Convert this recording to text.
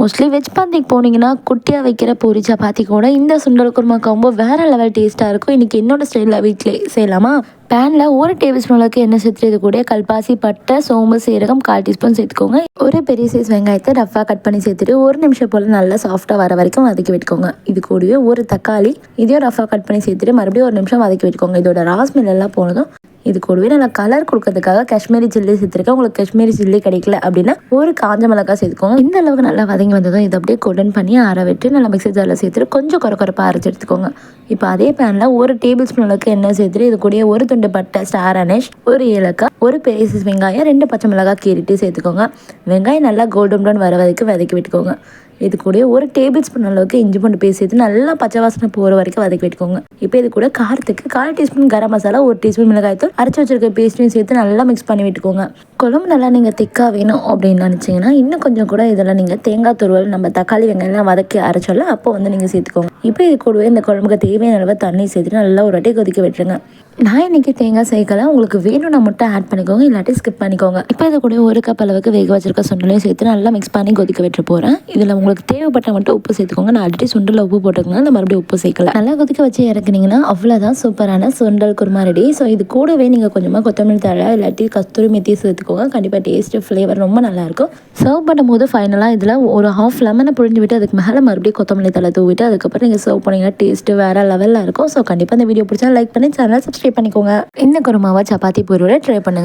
Mostly veg பாந்திக்கு போனீங்கன்னா குட்டியாக வைக்கிற பூரி சப்பாத்தி கூட இந்த சுண்டல் குருமா காம்போ வேறு லெவல் டேஸ்ட்டாக இருக்கும். இன்றைக்கி என்னோடய ஸ்டைலில் வீட்டிலே செய்யலாமா? பேனில் 1 டேபிள் ஸ்பூன் அளவுக்கு எண்ணெய் சேர்த்துட்டு இது கூட கல்பாசி, பட்டை, சோம்பு, சீரகம் 1/4 டீஸ்பூன் சேர்த்துக்கோங்க. ஒரு பெரிய சைஸ் வெங்காயத்தை ரஃபாக கட் பண்ணி சேர்த்துட்டு 1 நிமிஷம் போல் நல்லா சாஃப்டாக வர வரைக்கும் வதக்கி விட்டுக்கோங்க. இது கூடவே ஒரு தக்காளி இதையும் ரஃபாக கட் பண்ணி சேர்த்துட்டு மறுபடியும் 1 நிமிஷம் வதக்கி விட்டுக்கோங்க. இதோட ராஸ்மெல் எல்லாம் போனதும் இது கூடவே நல்லா கலர் கொடுக்கறதுக்காக காஷ்மீரி சில்லி சேர்த்துருக்கேன். உங்களுக்கு காஷ்மீரி சில்லி கிடைக்கல அப்படின்னா ஒரு காஞ்ச மிளகாய் சேர்த்துக்கோங்க. இந்த அளவுக்கு நல்லா வதங்கி வந்ததும் இதை அப்படியே கோல்டன் பண்ணி ஆற விட்டு நல்லா மிக்ஸி ஜாரில் சேர்த்துட்டு கொஞ்சம் கொரப்பாக அரைச்சி எடுத்துக்கோங்க. இப்போ அதே பேனில் 1 டேபிள் ஸ்பூன் அளவுக்கு எண்ணெய் சேர்த்துட்டு இது கூடயே ஒரு துண்டு பட்டை, ஸ்டார் அனேஷ், ஒரு ஏலக்காய், ஒரு பெரிய சைஸ் வெங்காயம், 2 பச்சை மிளகாய் கீறிட்டு சேர்த்துக்கோங்க. வெங்காயம் நல்லா கோல்டன் ப்ரௌன் வர வரைக்கும் வதக்கி விட்டுக்கோங்க. இது கூட 1 டேபிள் ஸ்பூன் அளவுக்கு இஞ்சி பூண்டு பேஸ்ட் சேர்த்து நல்லா பச்சை வாசனை போகிற வரைக்கும் வதக்கி விட்டுக்கோங்க. இப்போ இது கூட காரத்துக்கு 1/4 டீஸ்பூன் கரம் மசாலா, 1 டீஸ்பூன் மிளகாய்த்தூள், அரைச்சி வச்சிருக்க பேஸ்ட்டையும் சேர்த்து நல்லா மிக்ஸ் பண்ணி விட்டுக்கோங்க. குழம்பு நல்லா நீங்கள் திக்காக வேணும் அப்படின்னு நினச்சிங்கன்னா இன்னும் கொஞ்சம் கூட இதெல்லாம் நீங்கள் தேங்காய் துருவல் நம்ம தக்காளி வெங்காயம்லாம் வதக்கி அரைச்சோல்ல அப்போ நீங்கள் சேர்த்துக்கோங்க. இப்போ இது கூடவே இந்த குழம்புக்கு தேவையான அளவு தண்ணி சேர்த்துட்டு நல்லா ஒரு வாட்டி கொதிக்க விட்டுருங்க. நான் இன்றைக்கி தேங்காய் சேர்க்கல, உங்களுக்கு வேணும்னா மட்டும் ஆட் பண்ணிக்கோங்க, இல்லாட்டி ஸ்கிப் பண்ணிக்கோங்க. இப்போ இது கூட 1 கப் அளவுக்கு வேக வச்சிருக்க சுண்டலையும் சேர்த்து நல்லா மிக்ஸ் பண்ணி கொதிக்க விட்டு போகிறேன். இதில் உங்களுக்கு தேவைப்பட்ட மட்டும் உப்பு சேர்த்துக்கோங்க. நான் ஆல்ரெடி சுண்டலில் உப்பு போட்டுக்கோங்க, நான் மறுபடியும் உப்பு சேர்க்கல. நல்லா கொதிக்க வச்சு இறக்குனீங்கன்னா அவ்வளோதான், சூப்பரான சுண்டல் குருமா ரெடி. ஸோ இது கூடவே நீங்கள் கொஞ்சமாக கொத்தமல்லி தழை இல்லாட்டி கஸ்தூரி மெத்தி சேர்த்துக்கோங்க. கண்டிப்பாக டேஸ்ட்டு ஃப்ளேவர் ரொம்ப நல்லாயிருக்கும். சர்வ் பண்ணும்போது ஃபைனலாக இதில் ஒரு ½ லெமனை புழிஞ்சு விட்டு அதுக்கு மேலே மறுபடியும் கொத்தமல்லி தழை தூவிட்டு அதுக்கப்புறம் நீங்கள் சர்வ் பண்ணிங்கன்னா டேஸ்ட்டு வேறு லெவலில் இருக்கும். ஸோ கண்டிப்பாக இந்த வீடியோ பிடிச்சா லைக் பண்ணி சேனலை சப்ஸ்கிரைப் பண்ணிக்கோங்க. இந்த குருமாவை சப்பாத்தி பூரியோட ட்ரை பண்ணுங்கள்.